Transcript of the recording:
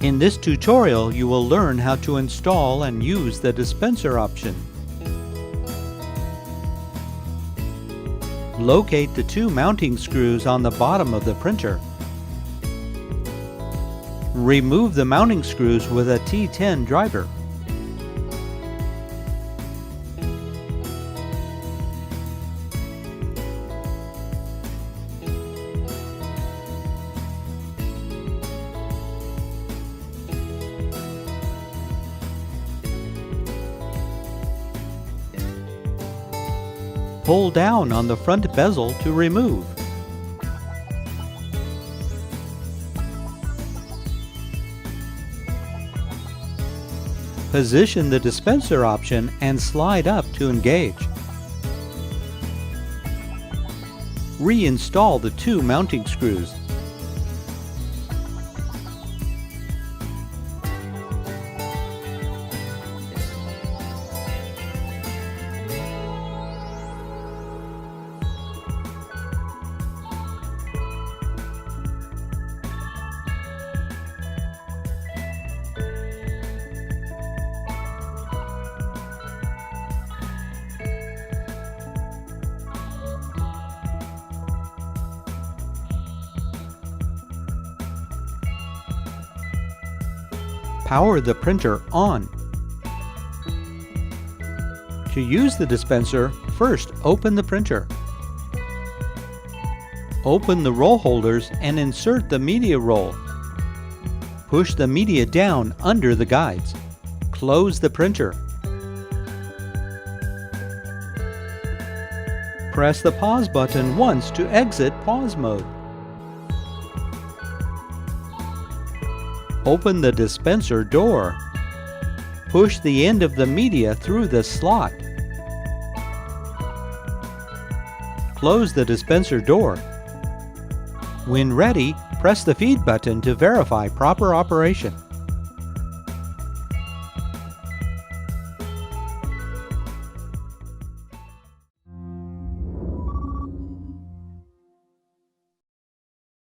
In this tutorial, you will learn how to install and use the dispenser option. Locate the two mounting screws on the bottom of the printer. Remove the mounting screws with a T10 driver. Pull down on the front bezel to remove. Position the dispenser option and slide up to engage. Reinstall the two mounting screws. Power the printer on. To use the dispenser, first open the printer. Open the roll holders and insert the media roll. Push the media down under the guides. Close the printer. Press the pause button once to exit pause mode. Open the dispenser door. Push the end of the media through the slot. Close the dispenser door. When ready, press the feed button to verify proper operation.